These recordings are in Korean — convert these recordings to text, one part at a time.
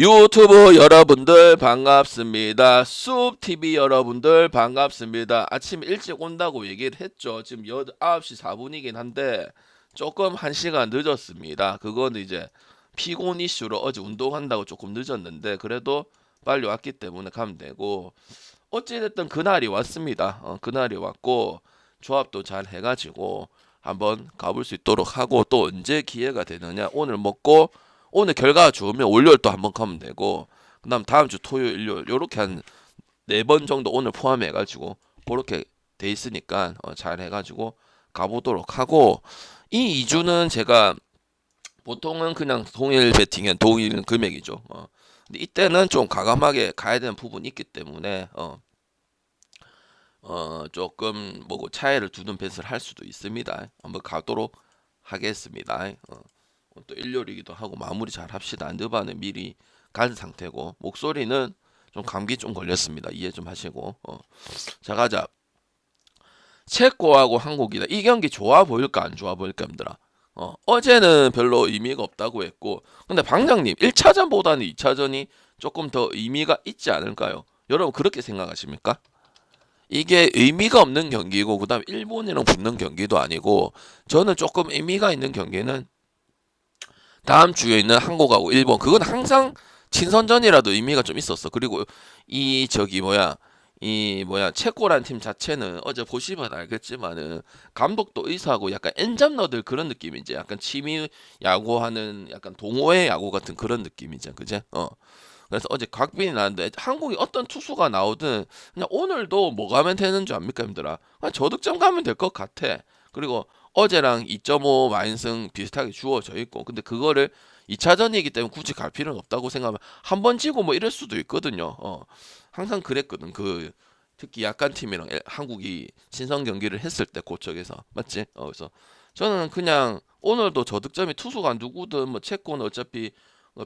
유튜브 여러분들 반갑습니다. 숲TV 여러분들 반갑습니다. 아침 일찍 온다고 얘기를 했죠. 지금 9시 4분이긴 한데 조금 1시간 늦었습니다. 그거는 이제 피곤 이슈로 어제 운동한다고 조금 늦었는데 그래도 빨리 왔기 때문에 가면 되고, 어찌됐든 그날이 왔습니다. 그날이 왔고 조합도 잘 해가지고 한번 가볼 수 있도록 하고, 또 언제 기회가 되느냐, 오늘 먹고 오늘 결과가 좋으면 월요일 또 한번 가면 되고, 그다음 다음 주 토요일 일요일 요렇게 한 4번 정도 오늘 포함해 가지고 그렇게 돼 있으니까 잘 해가지고 가보도록 하고, 이 2주는 제가 보통은 그냥 동일 베팅엔 동일 금액이죠. 근데 이때는 좀 과감하게 가야 되는 부분이 있기 때문에 조금 뭐고 차이를 두는 뱃을 할 수도 있습니다. 한번 가도록 하겠습니다. 또 일요일이기도 하고 마무리 잘 합시다. 느바는 미리 간 상태고, 목소리는 좀 감기 좀 걸렸습니다. 이해 좀 하시고. 자, 가자. 체코하고 한국이다. 이 경기 좋아 보일까 안 좋아 보일까 힘들어. 어제는 별로 의미가 없다고 했고, 근데 방장님 1차전보다는 2차전이 조금 더 의미가 있지 않을까요? 여러분 그렇게 생각하십니까? 이게 의미가 없는 경기고 그다음 일본이랑 붙는 경기도 아니고, 저는 조금 의미가 있는 경기는 다음 주에 있는 한국하고 일본, 그건 항상 친선전이라도 의미가 좀 있었어. 그리고 이 저기 뭐야 이 뭐야 체코란 팀 자체는 어제 보시면 알겠지만은 감독도 의사하고 약간 엔잡러들 그런 느낌이지. 약간 취미 야구하는 약간 동호회 야구 같은 그런 느낌이죠. 그제? 그래서 어제 각빈이 나왔는데 한국이 어떤 투수가 나오든 그냥 오늘도 뭐 가면 되는 줄 압니까 힘들아. 그냥 저득점 가면 될 것 같아. 그리고 어제랑 2.5 마인승 비슷하게 주어져 있고, 근데 그거를 2차전이기 때문에 굳이 갈 필요는 없다고 생각하면 한 번 지고 뭐 이럴 수도 있거든요. 항상 그랬거든. 특히 약간 팀이랑 한국이 친선 경기를 했을 때 고척에서 맞지? 그래서 저는 그냥 오늘도 저득점이 투수가 누구든 뭐 체코는 어차피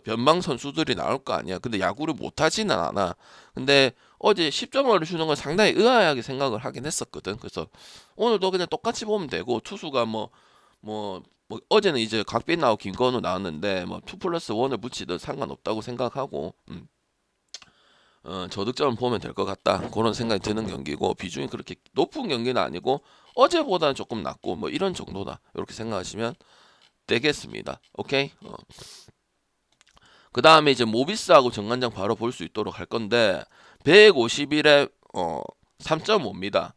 변방 선수들이 나올 거 아니야. 근데 야구를 못 하지는 않아. 근데 어제 10점을 주는 건 상당히 의아하게 생각을 하긴 했었거든. 그래서 오늘도 그냥 똑같이 보면 되고, 투수가 뭐 어제는 이제 각빈 나오고 김건우 나왔는데 뭐 2 플러스 1을 붙이든 상관없다고 생각하고, 저득점을 보면 될 것 같다, 그런 생각이 드는 경기고, 비중이 그렇게 높은 경기는 아니고 어제보다는 조금 낮고 뭐 이런 정도다, 이렇게 생각하시면 되겠습니다. 오케이. 그 다음에 이제 모비스하고 정관장 바로 볼 수 있도록 할 건데 151에 3.5입니다.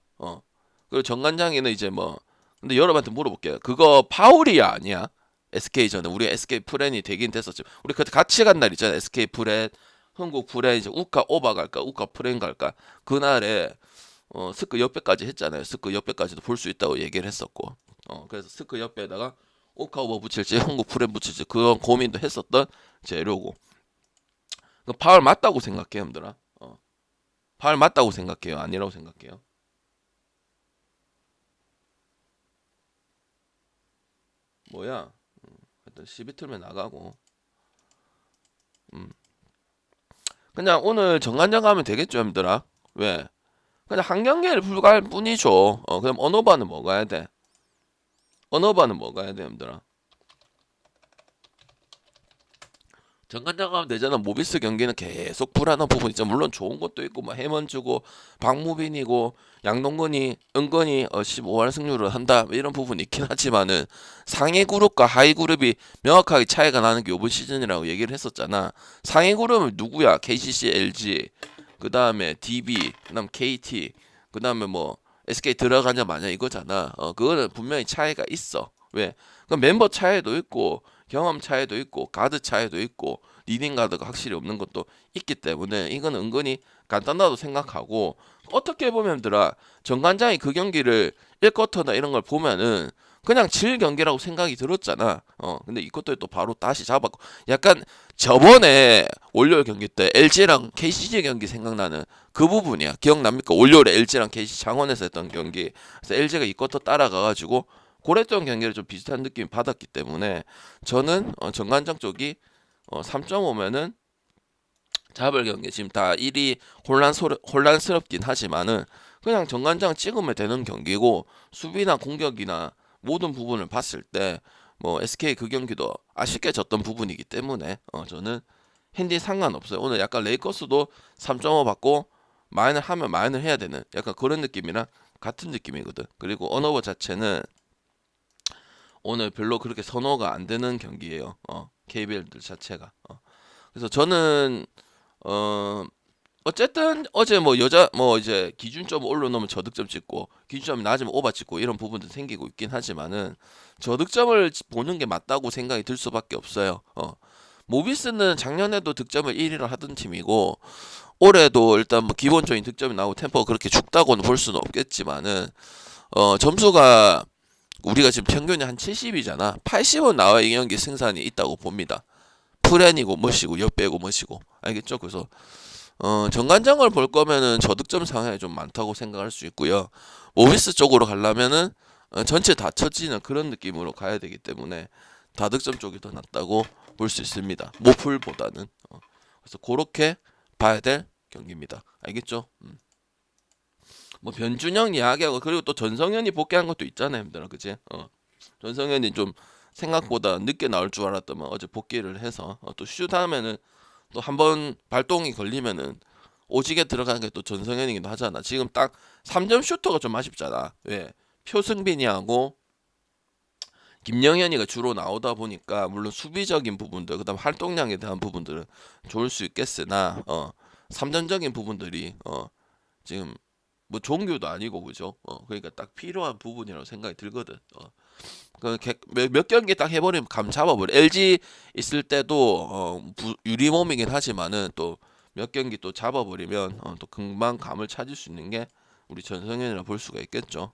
그리고 정관장이는 이제 뭐, 근데 여러분한테 물어볼게요. 그거 파울이야 아니야? SK전에 우리 SK 프렌이 되긴 됐었죠. 우리 그때 같이 간 날 있잖아. SK 프렌, 흥국 프렌, 이제 우카 오바 갈까, 우카 프렌 갈까. 그날에 스크 옆에까지 했잖아요. 스크 옆에까지도 볼 수 있다고 얘기를 했었고, 그래서 스크 옆에다가 오카 오버 붙일지 흥국 프렌 붙일지 그런 고민도 했었던 재료고, 그 파울 맞다고 생각해요, 형들아. 파울 맞다고 생각해요, 아니라고 생각해요? 뭐야? 하여튼 시비 틀면 나가고. 음. 그냥 오늘 정관장 가면 되겠죠, 형들아. 왜? 그냥 한 경기를 불가할 뿐이죠. 그럼 언어바는 먹어야 돼. 언어바는 먹어야 돼, 형들아. 정관장 가면 되잖아. 모비스 경기는 계속 불안한 부분 있죠. 물론 좋은 것도 있고, 뭐 해먼주고 박무빈이고 양동근이 은근히 15할 승률을 한다, 뭐 이런 부분이 있긴 하지만은 상위 그룹과 하위 그룹이 명확하게 차이가 나는 게 이번 시즌이라고 얘기를 했었잖아. 상위 그룹은 누구야? KCC, LG, 그 다음에 DB, 그 다음 KT, 그 다음에 뭐 SK 들어가냐 마냐 이거잖아. 그거는 분명히 차이가 있어. 왜? 그 멤버 차이도 있고 경험 차이도 있고 가드 차이도 있고 리딩 가드가 확실히 없는 것도 있기 때문에 이건 은근히 간단하다고 생각하고, 어떻게 보면 들아 정관장이 그 경기를 1쿼터나 이런 걸 보면은 그냥 질 경기라고 생각이 들었잖아. 근데 이것도 또 바로 다시 잡았고, 약간 저번에 월요일 경기 때 LG랑 KCG 경기 생각나는 그 부분이야. 기억납니까? 월요일에 LG랑 KC 창원에서 했던 경기. 그래서 LG가 이쿼터 따라가가지고 고랬던 경기를 좀 비슷한 느낌이 받았기 때문에 저는 정관장 쪽이 3.5면은 잡을 경기, 지금 다 일이 혼란스럽긴 하지만은 그냥 정관장 찍으면 되는 경기고, 수비나 공격이나 모든 부분을 봤을 때 뭐 SK 그 경기도 아쉽게 졌던 부분이기 때문에 저는 핸디 상관없어요. 오늘 약간 레이커스도 3.5 받고 마인을 하면 마인을 해야 되는 약간 그런 느낌이랑 같은 느낌이거든. 그리고 언어버 자체는 오늘 별로 그렇게 선호가 안 되는 경기예요. KBL들 자체가. 그래서 저는 어 어쨌든 어제 뭐 여자 뭐 이제 기준점 올려놓으면 저득점 찍고 기준점이 낮으면 오바 찍고 이런 부분도 생기고 있긴 하지만은 저득점을 보는 게 맞다고 생각이 들 수밖에 없어요. 모비스는 작년에도 득점을 1위를 하던 팀이고 올해도 일단 뭐 기본적인 득점이 나오고 템포가 그렇게 죽다고는 볼 수는 없겠지만은 점수가 우리가 지금 평균이 한 70이잖아. 80은 나와 이 경기 승산이 있다고 봅니다. 프렌이고 뭐시고 옆배고 뭐시고 알겠죠? 그래서 정관장을 볼 거면은 저득점 상황이 좀 많다고 생각할 수 있고요. 모비스 쪽으로 가려면은 전체 다 쳐지는 그런 느낌으로 가야 되기 때문에 다득점 쪽이 더 낫다고 볼 수 있습니다. 모풀보다는. 그래서 그렇게 봐야 될 경기입니다. 알겠죠? 뭐 변준영 이야기하고 그리고 또 전성현이 복귀한 것도 있잖아요, 힘들어, 그치? 전성현이 좀 생각보다 늦게 나올 줄 알았더만 어제 복귀를 해서 또 슛 하면은 또 한번 발동이 걸리면은 오지게 들어가는 게 또 전성현이기도 하잖아. 지금 딱 3점 슈터가 좀 아쉽잖아. 왜? 표승빈이하고 김영현이가 주로 나오다 보니까 물론 수비적인 부분들 그다음 활동량에 대한 부분들은 좋을 수 있겠으나 3점적인 부분들이 지금 뭐 종교도 아니고 그죠? 그러니까 딱 필요한 부분이라고 생각이 들거든. 몇 경기 딱 해버리면 감 잡아버려. LG 있을 때도 유리몸이긴 하지만은 또 몇 경기 또 잡아버리면 또 금방 감을 찾을 수 있는 게 우리 전성현이라 볼 수가 있겠죠.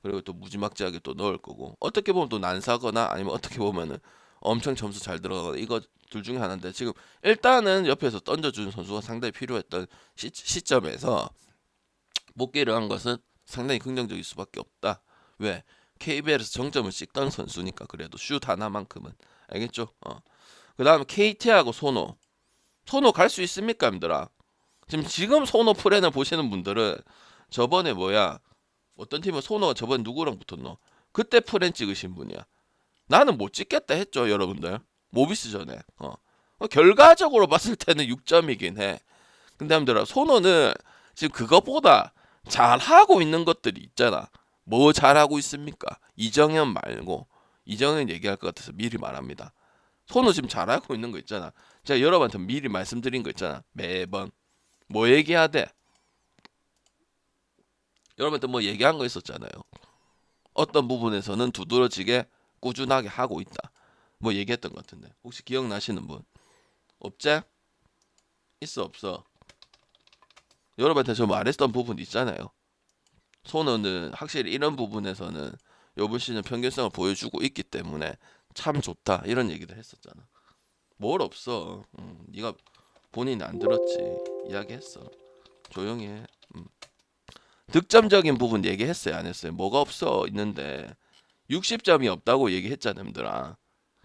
그리고 또 무지막지하게 또 넣을 거고 어떻게 보면 또 난사거나 아니면 어떻게 보면은 엄청 점수 잘 들어가거나 이거 둘 중에 하나인데 지금 일단은 옆에서 던져주는 선수가 상당히 필요했던 시점에서 복귀를 한 것은 상당히 긍정적일 수밖에 없다. 왜? KBL에서 정점을 찍던 선수니까 그래도 슛 하나만큼은 알겠죠? 그 다음에 KT하고 소노 갈 수 있습니까, 힘들아? 지금 소노 프렌을 보시는 분들은 저번에 뭐야 어떤 팀은 소노가 저번에 누구랑 붙었노? 그때 프렌 찍으신 분이야. 나는 못 찍겠다 했죠, 여러분들. 모비스 전에. 결과적으로 봤을 때는 6점이긴 해. 근데 힘들아 소노는 지금 그것보다 잘하고 있는 것들이 있잖아. 뭐 잘하고 있습니까? 이정현 말고 이정현 얘기할 것 같아서 미리 말합니다. 손은 지금 잘하고 있는 거 있잖아. 제가 여러분한테 미리 말씀드린 거 있잖아. 매번 뭐 얘기해야 돼? 여러분한테 뭐 얘기한 거 있었잖아요. 어떤 부분에서는 두드러지게 꾸준하게 하고 있다. 뭐 얘기했던 것 같은데 혹시 기억나시는 분? 없지? 있어 없어? 여러분한테 저 말했던 부분 있잖아요. 손은 확실히 이런 부분에서는 요번 시즌 평균성을 보여주고 있기 때문에 참 좋다 이런 얘기도 했었잖아. 뭘 없어. 네가 본인이 안 들었지. 이야기했어. 조용히 해. 득점적인 부분 얘기했어요 안 했어요? 뭐가 없어 있는데 60점이 없다고 얘기했잖아 님들아.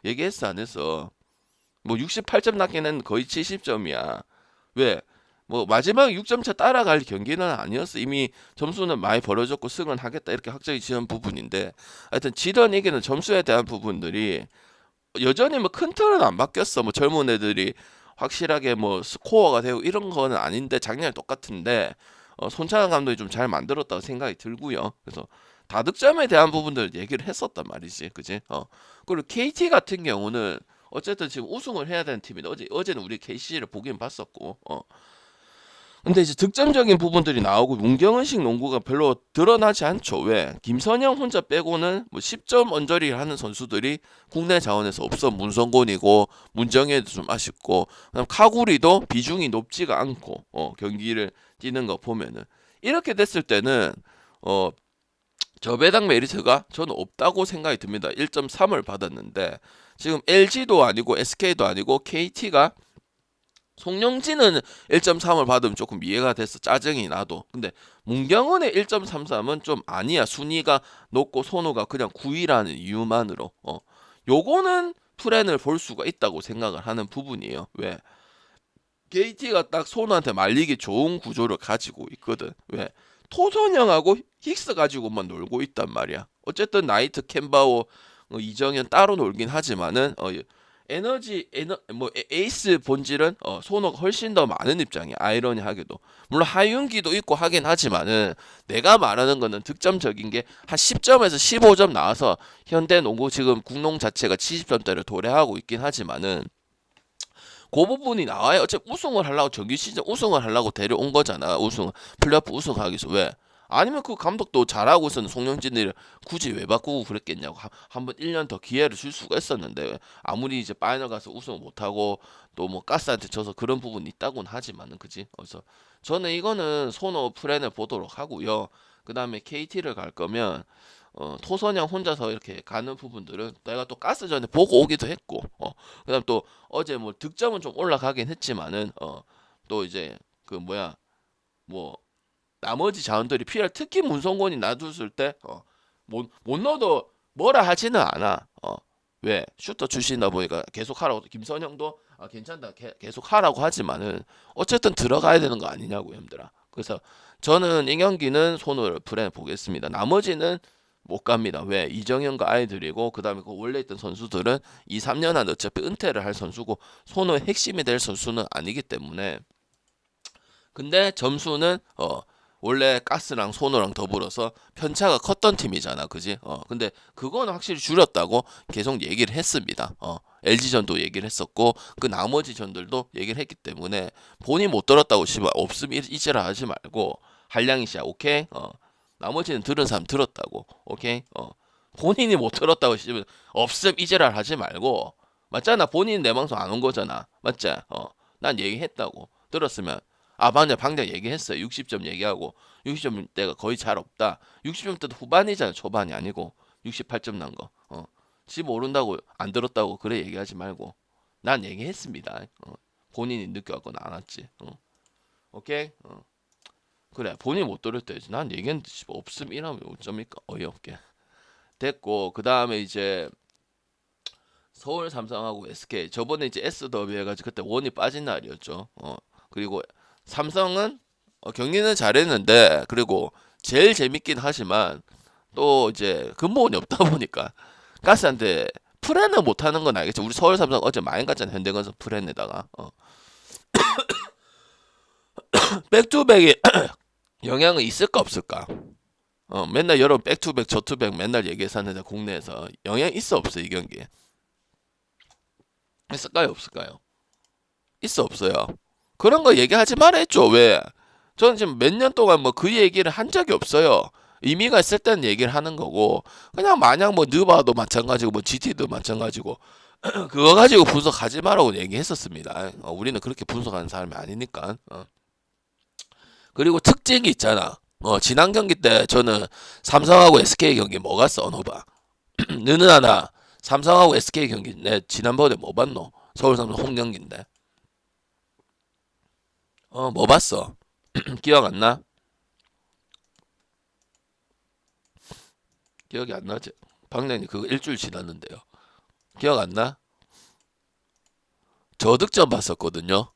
얘기했어 안 했어? 뭐 68점 낮긴 했는데 거의 70점이야. 왜? 뭐 마지막 6점 차 따라갈 경기는 아니었어. 이미 점수는 많이 벌어졌고 승은 하겠다 이렇게 확정이 지은 부분인데 하여튼 지던 이기는 점수에 대한 부분들이 여전히 뭐 큰 틀은 안 바뀌었어. 뭐 젊은 애들이 확실하게 뭐 스코어가 되고 이런 거는 아닌데 작년에 똑같은데 손창환 감독이 좀 잘 만들었다고 생각이 들고요. 그래서 다득점에 대한 부분들 얘기를 했었단 말이지, 그지? 그리고 KT 같은 경우는 어쨌든 지금 우승을 해야 되는 팀인데 어제는 우리 KC를 보긴 봤었고, 근데 이제 득점적인 부분들이 나오고 문경은식 농구가 별로 드러나지 않죠. 왜? 김선영 혼자 빼고는 뭐 10점 언저리를 하는 선수들이 국내 자원에서 없어. 문성곤이고 문정혜도 좀 아쉽고 그다음 카구리도 비중이 높지가 않고 경기를 뛰는 거 보면은 이렇게 됐을 때는 저배당 메리트가 저는 없다고 생각이 듭니다. 1.3을 받았는데 지금 LG도 아니고 SK도 아니고 KT가 송영진은 1.3을 받으면 조금 이해가 돼서 짜증이 나도. 근데 문경은의 1.33은 좀 아니야. 순위가 높고 선호가 그냥 9위라는 이유만으로. 요거는 프렌을 볼 수가 있다고 생각을 하는 부분이에요. 왜? KT가 딱 손한테 말리기 좋은 구조를 가지고 있거든. 왜? 토선영하고 힉스 가지고만 놀고 있단 말이야. 어쨌든 나이트, 캔바오, 이정현 따로 놀긴 하지만은 에이스 본질은 손호가 훨씬 더 많은 입장이야. 아이러니하게도. 물론 하윤기도 있고 하긴 하지만은 내가 말하는 거는 득점적인 게 한 10점에서 15점 나와서 현대 농구 지금 국농 자체가 70점대를 도래하고 있긴 하지만은 그 부분이 나와야 어차피 우승을 하려고 정규 시즌 우승을 하려고 데려온 거잖아. 플레이오프 우승하기 위해서. 왜? 아니면 그 감독도 잘하고 있었는 송영진을 굳이 왜 바꾸고 그랬겠냐고. 한번 1년 더 기회를 줄 수가 있었는데 아무리 이제 파이널 가서 우승을 못하고 또 뭐 가스한테 져서 그런 부분이 있다고는 하지만은 그지. 그래서 저는 이거는 손호 플랜을 보도록 하고요. 그 다음에 KT를 갈 거면 토선양 혼자서 이렇게 가는 부분들은 내가 또 가스전에 보고 오기도 했고 그다음 또 어제 뭐 득점은 좀 올라가긴 했지만은 또 이제 그 뭐야 뭐 나머지 자원들이 필요할 특히 문성곤이 놔뒀을 때 못 넣어도 뭐라 하지는 않아. 왜 슈터 출신이다 보니까 계속 하라고 김선영도 괜찮다 계속 하라고 하지만은 어쨌든 들어가야 되는 거 아니냐고 형들아. 그래서 저는 이 경기는 손을 플랜 보겠습니다. 나머지는 못 갑니다. 왜? 이정현과 아이들이고 그다음에 그 원래 있던 선수들은 2, 3년 안 어차피 은퇴를 할 선수고 손의 핵심이 될 선수는 아니기 때문에 근데 점수는 원래 가스랑 손호랑 더불어서 편차가 컸던 팀이잖아. 그지? 근데 그거는 확실히 줄였다고 계속 얘기를 했습니다. LG전도 얘기를 했었고 그 나머지 전들도 얘기를 했기 때문에 본인 못 들었다고 씨발 없음 이제라 하지 말고 한량이시야. 오케이? 나머지는 들은 사람 들었다고. 오케이? 본인이 못 들었다고 씨발 없음 이제라 하지 말고 맞잖아. 본인 내 방송 안 온 거잖아. 맞지? 난 얘기했다고. 들었으면 방장 얘기했어요. 60점 얘기하고 60점대가 거의 잘 없다. 60점대도 후반이잖아. 초반이 아니고 68점 난 거. 지 모른다고 안 들었다고 그래 얘기하지 말고 난 얘기했습니다. 본인이 느껴갖고는 안 왔지. 오케이? 그래 본인이 못 들었대지. 난 얘기했는데 없음 이러면 어쩝니까? 어이없게. 됐고 그 다음에 이제 서울 삼성하고 SK 저번에 이제 S 더비 해가지고 그때 원이 빠진 날이었죠. 그리고 삼성은 경기는 잘했는데 그리고 제일 재밌긴 하지만 또 이제 근본이 없다 보니까 가스한테 프렌을 못하는 건 알겠죠. 우리 서울 삼성 어제 많이 갔잖아. 현대건설 프렌에다가 백투백에 영향은 있을까 없을까? 맨날 여러분 백투백 저투백 맨날 얘기했었는데 국내에서 영향 있어 없어 이 경기에? 있을까요 없을까요? 있어 없어요? 그런 거 얘기하지 말았죠. 왜? 저는 지금 몇 년 동안 뭐 그 얘기를 한 적이 없어요. 의미가 있을 때는 얘기를 하는 거고 그냥 마냥 뭐 느바도 마찬가지고 뭐 GT도 마찬가지고 그거 가지고 분석하지 말라고 얘기했었습니다. 우리는 그렇게 분석하는 사람이 아니니까. 그리고 특징이 있잖아. 지난 경기 때 저는 삼성하고 SK 경기 뭐 갔어? 봐. 너는 하나 삼성하고 SK 경기 내 지난번에 뭐 봤노? 서울 삼성 홈 경기인데. 뭐 봤어? 기억 안 나? 기억이 안 나지? 방장님 그거 일주일 지났는데요. 기억 안 나? 저득점 봤었거든요.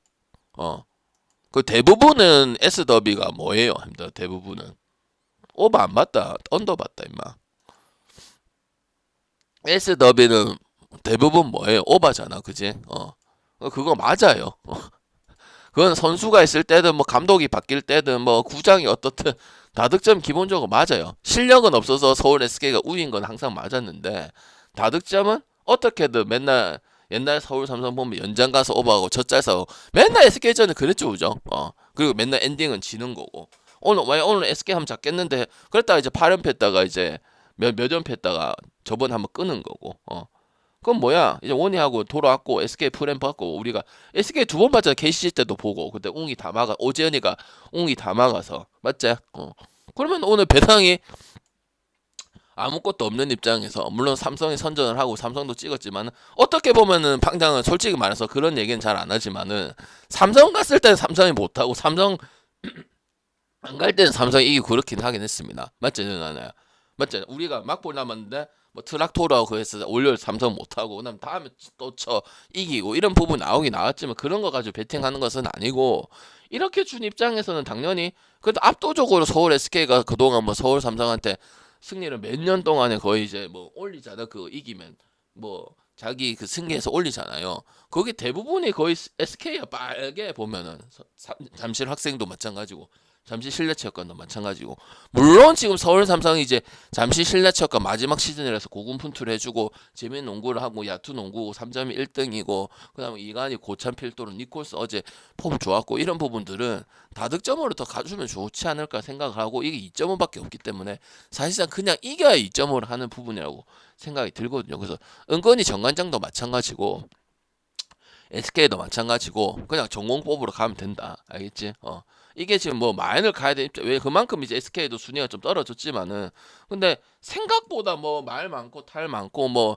그 대부분은 S 더비가 뭐예요? 합니다. 대부분은 오버 안 봤다. 언더 봤다 임마. S 더비는 대부분 뭐예요? 오버잖아. 그지? 그거 맞아요. 그건 선수가 있을 때든 뭐 감독이 바뀔 때든 뭐 구장이 어떻든 다득점 기본적으로 맞아요. 실력은 없어서 서울 SK가 우위인 건 항상 맞았는데 다득점은 어떻게든 맨날 옛날 서울 삼성 보면 연장 가서 오버하고 젖잘싸고 맨날 SK전은 그랬죠, 그죠? 그리고 맨날 엔딩은 지는 거고 오늘 SK 한번 잡겠는데 그랬다가 이제 8연패 했다가 이제 몇 연패 했다가 저번에 한번 끄는 거고 그건 뭐야? 이제 원희하고 돌아왔고 SK 프렌 받고 우리가 SK 두 번 봤잖아. KCC 때도 보고 그때 웅이 다 막아 오재현이가 웅이 다 막아서 맞지? 그러면 오늘 배당이 아무것도 없는 입장에서 물론 삼성이 선전을 하고 삼성도 찍었지만 어떻게 보면은 방장은 솔직히 말해서 그런 얘기는 잘 안 하지만은 삼성 갔을 때는 삼성이 못하고 삼성 안 갈 때는 삼성이 이기고 그렇긴 하긴 했습니다. 맞지 누나야? 맞지? 우리가 막볼 남았는데 뭐 트락토르하고 그래서 월요일 삼성 못하고 그다음 다음에 또 쳐 이기고 이런 부분 나오긴 나왔지만 그런 거 가지고 배팅하는 것은 아니고 이렇게 준 입장에서는 당연히 그래도 압도적으로 서울 SK가 그동안 뭐 서울 삼성한테 승리를 몇 년 동안에 거의 이제 뭐 올리잖아. 그 이기면 뭐 자기 그 승계에서 올리잖아요. 거기 대부분이 거의 SK야. 빨개 보면은 잠실 학생도 마찬가지고 잠실 실내체육관도 마찬가지고, 물론 지금 서울 삼성이 이제 잠실 실내체육관 마지막 시즌이라서 고군분투를 해주고 재밌는 농구를 하고 야투 농구 3점이 1등이고 그다음에 이관이 고참 필도로 니콜스 어제 폼 좋았고, 이런 부분들은 다득점으로 더 가주면 좋지 않을까 생각을 하고, 이게 2.5밖에 없기 때문에 사실상 그냥 이겨야 2.5를 하는 부분이라고 생각이 들거든요. 그래서 은근히 정관장도 마찬가지고 SK도 마찬가지고 그냥 전공 뽑으러 가면 된다. 알겠지? 이게 지금 뭐 마인을 가야 돼. 왜 그만큼 이제 SK도 순위가 좀 떨어졌지만은, 근데 생각보다 뭐 말 많고 탈 많고 뭐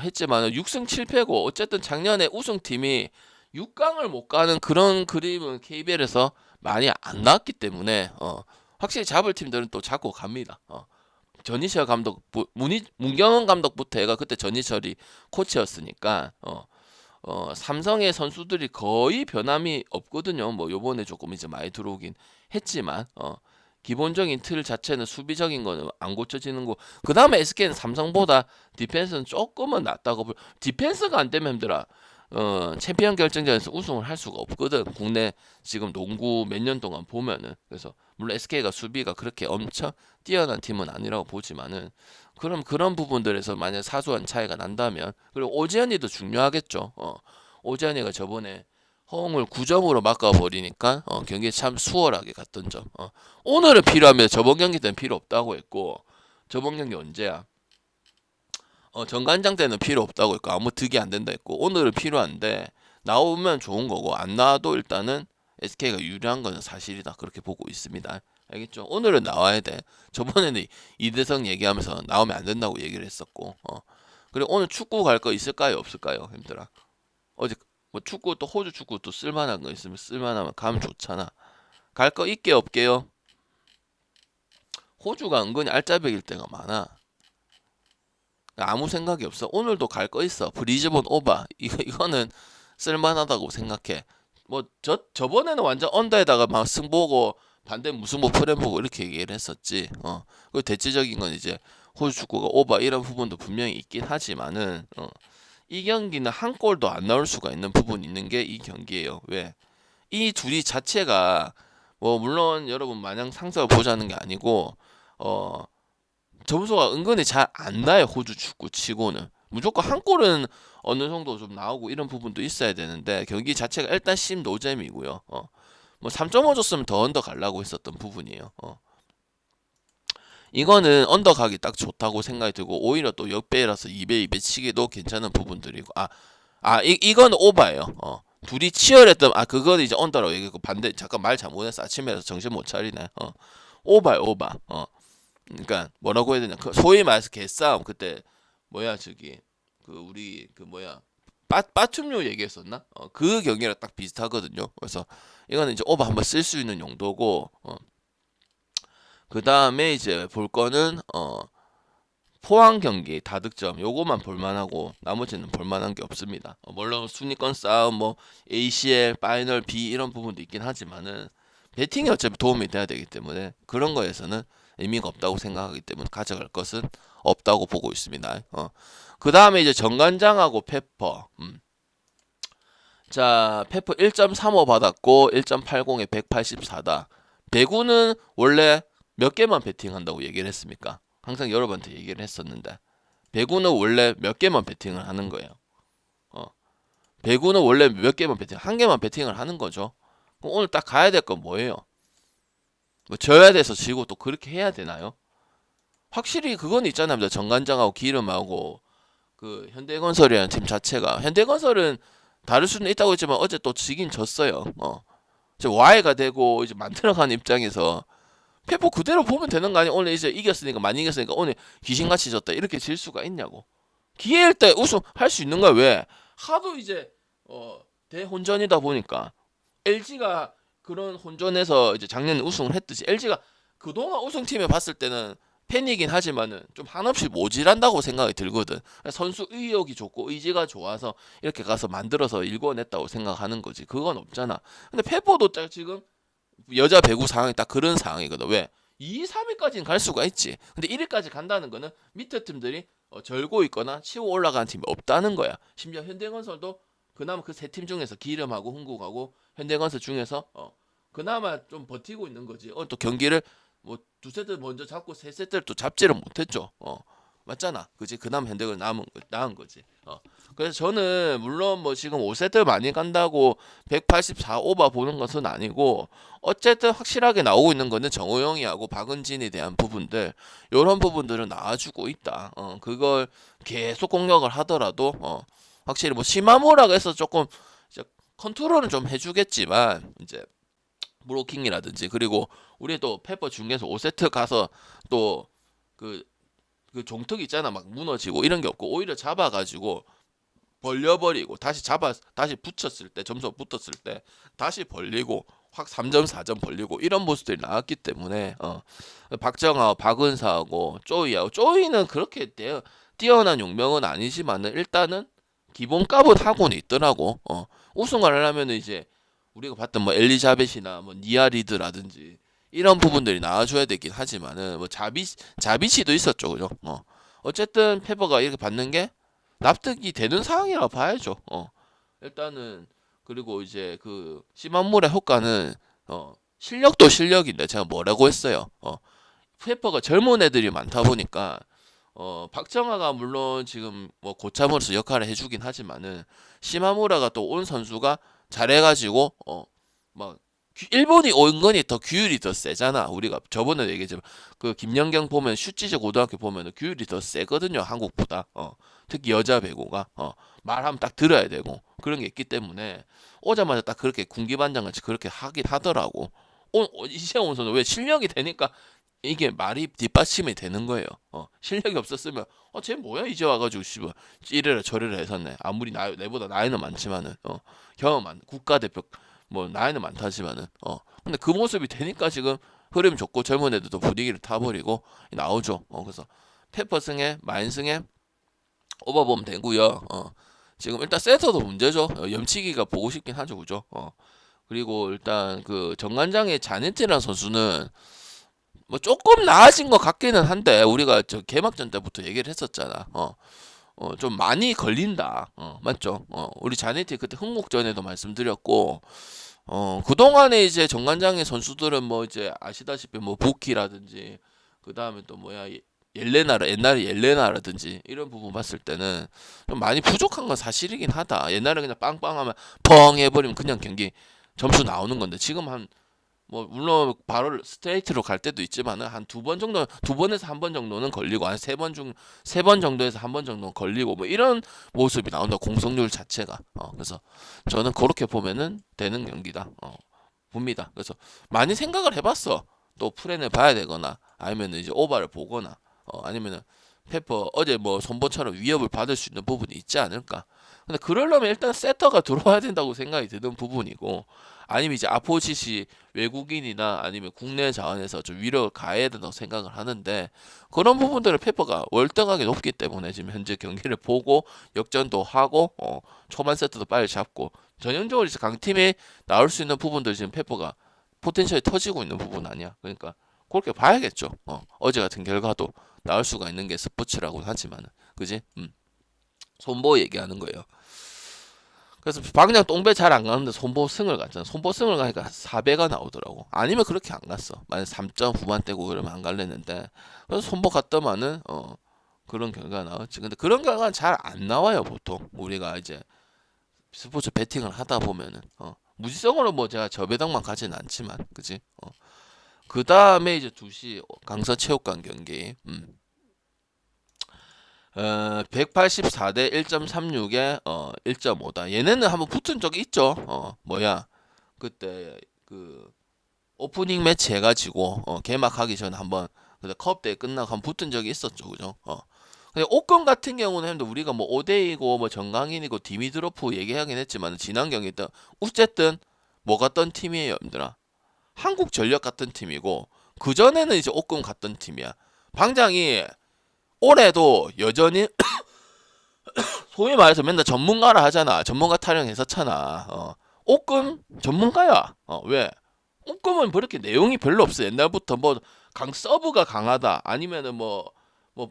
했지만은 6승 7패고 어쨌든 작년에 우승팀이 6강을 못 가는 그런 그림은 KBL에서 많이 안 나왔기 때문에 확실히 잡을 팀들은 또 잡고 갑니다. 전희철 감독, 문경원 감독부터 해가 그때 전희철이 코치였으니까 삼성의 선수들이 거의 변함이 없거든요. 뭐 요번에 조금 이제 많이 들어오긴 했지만 기본적인 틀 자체는 수비적인 거는 안 고쳐지는 거. 그 다음에 SK는 삼성보다 디펜스는 조금은 낫다고 디펜스가 안 되면 힘들어. 챔피언 결정전에서 우승을 할 수가 없거든. 국내 지금 농구 몇 년 동안 보면은. 그래서 물론 SK가 수비가 그렇게 엄청 뛰어난 팀은 아니라고 보지만은, 그럼 그런 부분들에서 만약 사소한 차이가 난다면, 그리고 오재현이도 중요하겠죠. 오재현이가 저번에 허웅을 9점으로 막아버리니까 경기에 참 수월하게 갔던 점. 오늘은 필요하면 저번 경기 때는 필요 없다고 했고, 저번 경기 언제야? 정관장 때는 필요 없다고 했고 아무 득이 안 된다 했고, 오늘은 필요한데 나오면 좋은 거고 안 나와도 일단은 SK가 유리한 거는 사실이다, 그렇게 보고 있습니다. 알겠죠? 오늘은 나와야 돼. 저번에는 이대성 얘기하면서 나오면 안 된다고 얘기를 했었고, 그리고 오늘 축구 갈 거 있을까요 없을까요 힘들어. 어제 뭐 축구 또 호주 축구 또 쓸만한 거 있으면 쓸만하면 가면 좋잖아. 갈 거 있게 없게요. 호주가 은근히 알짜배기일 때가 많아. 아무 생각이 없어. 오늘도 갈 거 있어. 브리즈번 오바. 이거는 쓸만하다고 생각해. 뭐 저번에는 완전 언더에다가 막 승보고 반대 무승부 프렘 보고 이렇게 얘기를 했었지. 그 대체적인 건 이제 호주 축구가 오바 이런 부분도 분명히 있긴 하지만은 이 경기는 한 골도 안 나올 수가 있는 부분이 있는 게 이 경기예요. 왜? 이 둘이 자체가 뭐 물론 여러분 마냥 상승을 보자는 게 아니고 점수가 은근히 잘 안 나요. 호주 축구 치고는 무조건 한 골은 어느 정도 좀 나오고 이런 부분도 있어야 되는데, 경기 자체가 일단 노잼이고요. 뭐 3.5 줬으면 더 언더 가려고 했었던 부분이에요. 이거는 언더 가기 딱 좋다고 생각이 들고, 오히려 또 역배라서 2배 2배 치기도 괜찮은 부분들이고, 이건 오바예요. 둘이 치열했던, 그거는 이제 언더라고 얘기했고, 반대 잠깐 말 잘못했어. 아침에라서 정신 못 차리네. 오바야 오바. 그러니까 뭐라고 해야 되냐, 소위 말해서 개싸움. 그때 뭐야 저기 우리 뭐야 빠툼류 얘기했었나? 그 경기랑 딱 비슷하거든요. 그래서 이거는 이제 오버 한번 쓸 수 있는 용도고, 그 다음에 이제 볼 거는 포항 경기 다득점 요거만 볼만하고 나머지는 볼만한 게 없습니다. 물론 순위권 싸움 뭐 ACL 파이널 B 이런 부분도 있긴 하지만은 배팅이 어차피 도움이 돼야 되기 때문에 그런 거에서는 의미가 없다고 생각하기 때문에 가져갈 것은 없다고 보고 있습니다. 그 다음에 이제 정관장하고 페퍼. 자, 페퍼 1.35 받았고 1.80에 184다. 배구는 원래 몇 개만 배팅한다고 얘기를 했습니까? 항상 여러분한테 얘기를 했었는데, 배구는 원래 몇 개만 배팅을 하는 거예요. 배구는 원래 몇 개만 한 개만 배팅을 하는 거죠. 그럼 오늘 딱 가야 될 건 뭐예요? 뭐 져야 돼서 지고 또 그렇게 해야 되나요? 확실히 그건 있잖아요. 정관장하고 기름하고 그 현대건설이라는 팀 자체가, 현대건설은 다를 수는 있다고 했지만 어제 또 지긴 졌어요. Y가 되고 이제 만들어가는 입장에서 페퍼 그대로 보면 되는 거 아니야? 오늘 이제 이겼으니까 많이 이겼으니까 오늘 귀신같이 졌다 이렇게 질 수가 있냐고. 기회일 때 우승할 수 있는 거야. 왜? 하도 이제 대혼전이다 보니까 LG가 그런 혼전에서 이제 작년에 우승을 했듯이 LG가 그동안 우승팀에 봤을 때는 팬이긴 하지만은 좀 한없이 모질한다고 생각이 들거든. 선수 의욕이 좋고 의지가 좋아서 이렇게 가서 만들어서 일궈냈다고 생각하는 거지. 그건 없잖아. 근데 페퍼도 딱 지금 여자 배구 상황이 딱 그런 상황이거든. 왜? 2, 3위까지는 갈 수가 있지. 근데 1위까지 간다는 거는 밑에 팀들이 절고 있거나 치고 올라가는 팀이 없다는 거야. 심지어 현대건설도 그나마 그 세 팀 중에서 기름하고 흥국하고 현대건설 중에서 그나마 좀 버티고 있는 거지. 또 경기를 뭐 두 세트 먼저 잡고 세 세트를 또 잡지를 못했죠. 맞잖아. 그지? 그나마 현대가 나은 거지. 그래서 저는 물론 뭐 지금 5세트 많이 간다고 184 오버 보는 것은 아니고 어쨌든 확실하게 나오고 있는 거는 정호영이하고 박은진에 대한 부분들 이런 부분들은 나와주고 있다. 그걸 계속 공격을 하더라도 확실히 뭐 시마무라고 해서 조금 이제 컨트롤은 좀 해주겠지만 이제 브로킹이라든지 그리고 우리 또 페퍼 중에서 5세트 가서 또 그 종특 있잖아. 막 무너지고 이런 게 없고 오히려 잡아가지고 벌려버리고 다시 붙였을 때 점수 붙었을 때 다시 벌리고 확 3점 4점 벌리고 이런 모습들이 나왔기 때문에 박정하고 박은사하고 쪼이는 그렇게 뛰어난 용병은 아니지만은 일단은 기본값은 하고는 있더라고. 우승을 하려면 이제 우리가 봤던 뭐 엘리자벳이나 뭐 니아리드라든지 이런 부분들이 나와줘야 되긴 하지만은 뭐 자비치도 있었죠, 그죠? 어쨌든 페퍼가 이렇게 받는 게 납득이 되는 상황이라고 봐야죠. 일단은 그리고 이제 그 시만물의 효과는 실력도 실력인데 제가 뭐라고 했어요. 페퍼가 젊은 애들이 많다 보니까 박정아가 물론 지금 뭐 고참으로서 역할을 해주긴 하지만은 시마무라가 또 온 선수가 잘해가지고 막 일본이 은근히 더 규율이 더 세잖아. 우리가 저번에 얘기했지만 그 김연경 보면 슈지제 고등학교 보면 규율이 더 세거든요. 한국보다. 특히 여자 배구가 말하면 딱 들어야 되고 그런 게 있기 때문에 오자마자 딱 그렇게 군기반장같이 그렇게 하긴 하더라고. 이세훈 선수 왜 실력이 되니까 이게 말이 뒷받침이 되는 거예요. 실력이 없었으면 쟤 뭐야 이제 와가지고 씨발 이래라 저래라 했었네. 아무리 내보다 나이는 많지만은 경험 국가대표 뭐 나이는 많다지만은 근데 그 모습이 되니까 지금 흐름 좋고 젊은 애들도 분위기를 타버리고 나오죠. 그래서 페퍼 승에 마인 승에 오버 보면 되고요. 지금 일단 세터도 문제죠. 염치기가 보고 싶긴 하죠, 그죠? 그리고 일단 그 정관장의 자네트라는 선수는 뭐 조금 나아진 것 같기는 한데 우리가 저 개막전 때부터 얘기를 했었잖아. 좀 많이 걸린다. 맞죠? 우리 자네트 그때 흥국전에도 말씀드렸고 그동안에 이제 정관장의 선수들은 뭐 이제 아시다시피 뭐 부키라든지 그 다음에 또 뭐야 옛날에 옐레나라든지 이런 부분 봤을 때는 좀 많이 부족한 건 사실이긴 하다. 옛날에 그냥 빵빵하면 펑 해버리면 그냥 경기 점수 나오는 건데 지금 한 뭐 물론 바로 스트레이트로 갈 때도 있지만은 한 두 번에서 한 번 정도는 걸리고 한 세 번 정도에서 한 번 정도는 걸리고 뭐 이런 모습이 나온다. 공성률 자체가. 그래서 저는 그렇게 보면은 되는 경기다. 봅니다. 그래서 많이 생각을 해봤어. 또 플랜을 봐야 되거나 아니면 이제 오바를 보거나 아니면은 페퍼 어제 뭐 손보처럼 위협을 받을 수 있는 부분이 있지 않을까. 근데 그러려면 일단 세터가 들어와야 된다고 생각이 드는 부분이고 아니면 이제 아포짓이 외국인이나 아니면 국내 자원에서 좀 위력을 가해야 된다고 생각을 하는데 그런 부분들을 페퍼가 월등하게 높기 때문에 지금 현재 경기를 보고 역전도 하고 초반 세트도 빨리 잡고 전형적으로 이제 강팀에 나올 수 있는 부분들 지금 페퍼가 포텐셜이 터지고 있는 부분 아니야. 그러니까 그렇게 봐야겠죠. 어제 같은 결과도 나올 수가 있는 게 스포츠라고는 하지만은 그지? 손보 얘기하는 거예요. 그래서 방장 똥배 잘 안 가는데 손보 승을 갔잖아. 손보 승을 가니까 4배가 나오더라고. 아니면 그렇게 안 갔어. 만약 3점 후반대고 그러면 안 갈랬는데 그래서 손보 갔더만은 그런 결과가 나왔지. 근데 그런 결과는 잘 안 나와요 보통. 우리가 이제 스포츠 베팅을 하다 보면은 무지성으로 뭐 제가 저배당만 가지는 않지만 그지? 그 다음에 이제 2시 강서체육관 경기 184대 1.36에 1.5다. 얘네는 한번 붙은 적이 있죠. 뭐야 그때 그 오프닝 매치 해가지고 개막하기 전에 한번 그때 컵대회 끝나고 한번 붙은 적이 있었죠, 그죠? 근데 옥건 같은 경우는 우리가 뭐 오데이고 뭐 정강인이고 디미드로프 얘기하긴 했지만 지난 경기 때 어쨌든 뭐 같던 팀이에요, 얘들아. 한국전력 같은 팀이고 그 전에는 이제 옥건 같던 팀이야. 방장이 올해도 여전히 소위 말해서 맨날 전문가라 하잖아. 전문가 타령했었잖아. 옥금 전문가야. 왜? 옥금은 그렇게 내용이 별로 없어. 옛날부터 뭐 서브가 강하다 아니면은 뭐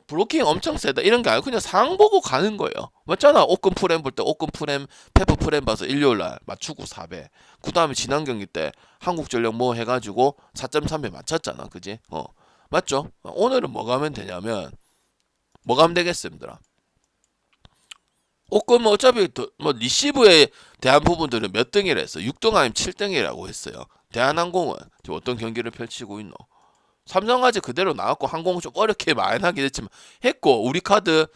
브로킹 엄청 세다 이런 게 아니고 그냥 상황 보고 가는 거예요. 맞잖아. 오금 프렘 볼 때 오금 프렘 페퍼 프렘 봐서 일요일 날 맞추고 4배. 그다음에 지난 경기 때 한국전력 뭐 해가지고 4.3배 맞췄잖아. 그지? 맞죠? 오늘은 뭐가 하면 되냐면 뭐가 하면 되겠습니다. 오금 어차피 뭐 리시브에 대한 부분들은 몇 등이라 했어? 6등 아니면 7등이라고 했어요. 대한항공은 지금 어떤 경기를 펼치고 있노? 삼성화재 그대로 나왔고 항공은 좀 어렵게 마련하긴 했지만 했고 우리 카드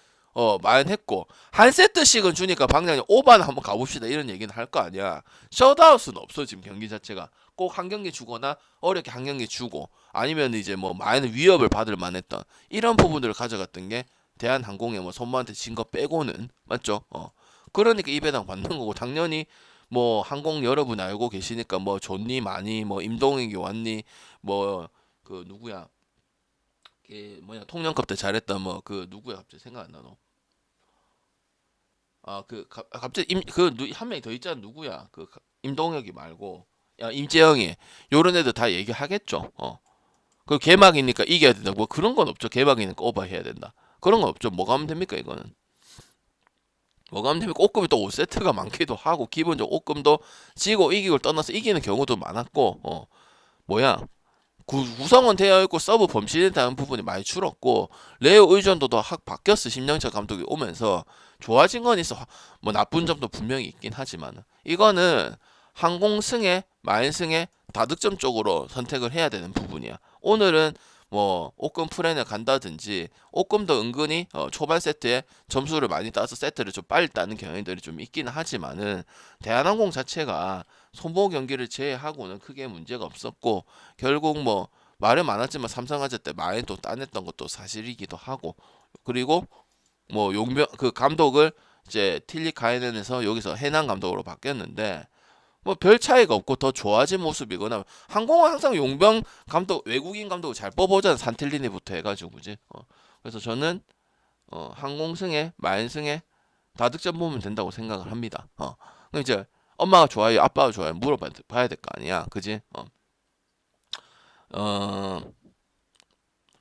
마련했고 한 세트씩은 주니까 방장님 오바는 한번 가봅시다 이런 얘기는 할 거 아니야. 셧아웃은 없어 지금 경기 자체가. 꼭 한 경기 주거나 어렵게 한 경기 주고 아니면 이제 뭐 많은 위협을 받을 만했던 이런 부분들을 가져갔던 게 대한항공에 뭐 손모한테 진 거 빼고는 맞죠? 그러니까 이 배당 받는 거고 당연히 뭐 항공 여러분 알고 계시니까 뭐 좋니 많이 뭐 임동익이 왔니 뭐 그 누구야? 걔 뭐냐 통영컵 때 잘했던 뭐 그 누구야 갑자기 생각 안 나노? 그 갑자기 한 명이 더 있잖아 누구야? 임동혁이 말고 야 임재영이 요런 애들 다 얘기하겠죠. 그 개막이니까 이겨야 된다. 뭐 그런 건 없죠. 개막이니까 오버해야 된다. 그런 건 없죠. 뭐가 하면 됩니까 이거는? 뭐가 하면 됩니까? 옷금이 또 5세트가 많기도 하고 기본적으로 옷금도 지고 이기고 떠나서 이기는 경우도 많았고 뭐야 구성은 되어 있고 서브 범실에 대한 부분이 많이 줄었고 레오 의존도도 확 바뀌었어. 심영철 감독이 오면서 좋아진 건 있어. 뭐 나쁜 점도 분명히 있긴 하지만 이거는 항공승에 마인승에 다득점 쪽으로 선택을 해야 되는 부분이야. 오늘은 뭐 옷금 프렌을 간다든지 옷금도 은근히 초반 세트에 점수를 많이 따서 세트를 좀 빨리 따는 경향들이 좀 있긴 하지만은 대한항공 자체가 손보 경기를 제외하고는 크게 문제가 없었고 결국 뭐 말은 많았지만 삼성화재 때 많이 또 따냈던 것도 사실이기도 하고 그리고 뭐 용병 그 감독을 이제 틸리 카이넨에서 여기서 해난 감독으로 바뀌었는데 뭐 별 차이가 없고 더 좋아진 모습이거나 항공은 항상 용병 감독 외국인 감독을 잘 뽑아오잖아 산틸리니부터 해가지고 그지 그래서 저는 항공승에 마인승에 다득점 보면 된다고 생각을 합니다. 그럼 이제 엄마가 좋아요, 아빠가 좋아요 물어봐야 될 거 아니야, 그지? 어,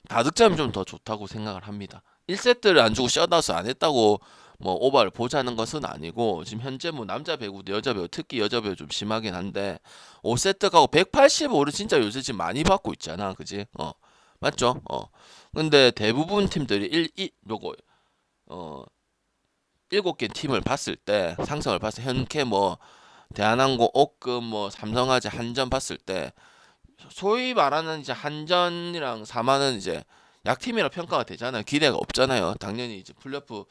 다득점이 좀 더 좋다고 생각을 합니다. 1세트를 안 주고 셧아웃을 안 했다고 뭐 오버를 보자는 것은 아니고 지금 현재 뭐 남자 배구도 여자 배구 특히 여자 배구 좀 심하긴 한데 5세트 가고 185를 진짜 요새 지금 많이 받고 있잖아, 그지? 맞죠? 근데 대부분 팀들이 요거 어 7개 팀을 봤을 때 상성을 봤을 때 현재 뭐 대한항공, 옥금, 뭐 삼성화재, 한전 봤을 때 소위 말하는 이제 한전이랑 삼화는 이제 약팀이라 평가가 되잖아요. 기대가 없잖아요. 당연히 이제 플레이오프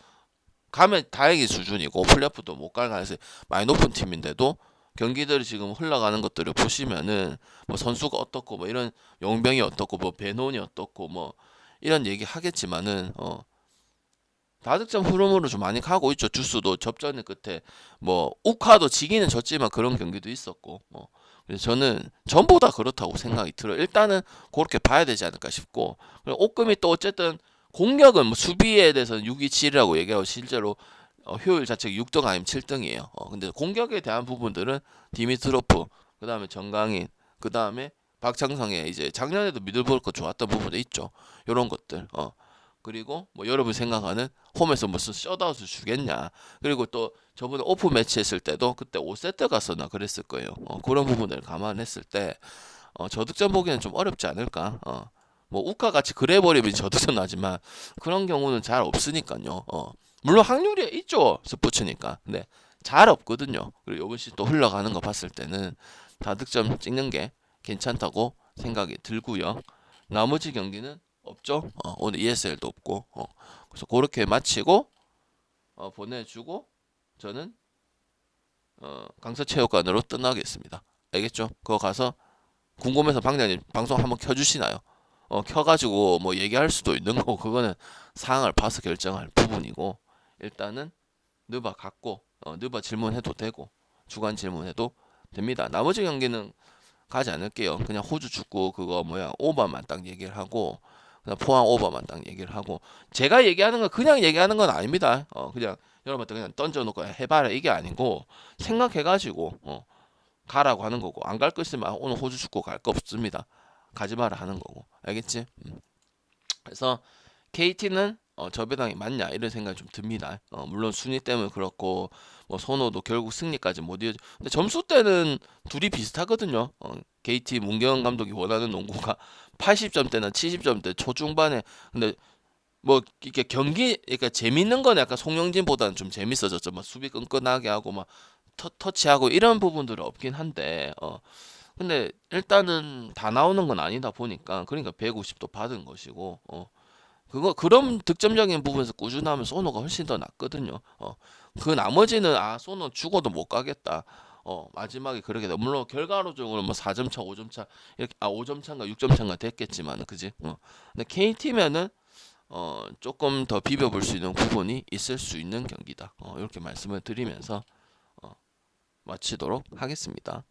가면 다행히 수준이고 플레이오프도 못 갈 가능성이 많이 높은 팀인데도 경기들이 지금 흘러가는 것들을 보시면은 뭐 선수가 어떻고 뭐 이런 용병이 어떻고 뭐 배논이 어떻고 뭐 이런 얘기 하겠지만은 다득점 흐름으로 좀 많이 가고 있죠. 주스도 접전의 끝에 뭐 우카도 지기는 졌지만 그런 경기도 있었고 그래서 저는 전부 다 그렇다고 생각이 들어요. 일단은 그렇게 봐야 되지 않을까 싶고 그리고 옥금이 또 어쨌든 공격은 뭐 수비에 대해서는 6-2-7이라고 얘기하고 실제로 효율 자체가 6등 아니면 7등이에요. 근데 공격에 대한 부분들은 디미트로프 그 다음에 정강인 그 다음에 박창성의 이제 작년에도 미들브로커 좋았던 부분도 있죠. 요런 것들 그리고 뭐 여러분 생각하는 홈에서 무슨 셧아웃을 주겠냐. 그리고 또 저번에 오프 매치 했을 때도 그때 5세트 갔었나 그랬을 거예요. 그런 부분을 감안했을 때 저득점 보기는 좀 어렵지 않을까. 뭐 우카 같이 그래 버리면 저득점 나지만 그런 경우는 잘 없으니까요. 물론 확률이 있죠. 스포츠니까. 근데 잘 없거든요. 그리고 요번 시또 흘러가는 거 봤을 때는 다득점 찍는 게 괜찮다고 생각이 들고요. 나머지 경기는 없죠. 오늘 ESL도 없고 그래서 그렇게 마치고 보내주고 저는 강서체육관으로 떠나겠습니다. 알겠죠? 그거 가서 궁금해서 방장님 방송 한번 켜주시나요? 켜가지고 뭐 얘기할 수도 있는 거고 그거는 상황을 봐서 결정할 부분이고 일단은 느바 갖고 느바 질문해도 되고 주간 질문해도 됩니다. 나머지 경기는 가지 않을게요. 그냥 호주 축구 그거 뭐야 오버만 딱 얘기를 하고 그냥 포항 오버만 딱 얘기를 하고 제가 얘기하는 건 그냥 얘기하는 건 아닙니다. 그냥 여러분한테 그냥 던져놓고 해봐라 이게 아니고 생각해가지고 가라고 하는 거고 안 갈 거 있으면 오늘 호주 축구 갈 거 없습니다. 가지 마라 하는 거고. 알겠지? 그래서 KT는 저배당이 맞냐 이런 생각이 좀 듭니다. 물론 순위 때문에 그렇고 뭐 선호도 결국 승리까지 못 이어져. 근데 점수 때는 둘이 비슷하거든요. KT 문경원 감독이 원하는 농구가 80점대나 70점대 초중반에. 근데 뭐 이게 경기 그러니까 재밌는 건 약간 송영진보다는 좀 재밌어졌죠. 막 수비 끈끈하게 하고 막 터치하고 이런 부분들은 없긴 한데 근데 일단은 다 나오는 건 아니다 보니까 그러니까 150도 받은 것이고 그런 득점적인 부분에서 꾸준하면 소노가 훨씬 더 낫거든요. 그 나머지는 소노 죽어도 못 가겠다. 마지막에 그렇게 돼. 물론 결과론적으로 뭐 4점 차, 5점 차 이렇게 5점 차인가 6점 차인가 됐겠지만 그지? 근데 KT면은 조금 더 비벼볼 수 있는 부분이 있을 수 있는 경기다. 이렇게 말씀을 드리면서 마치도록 하겠습니다.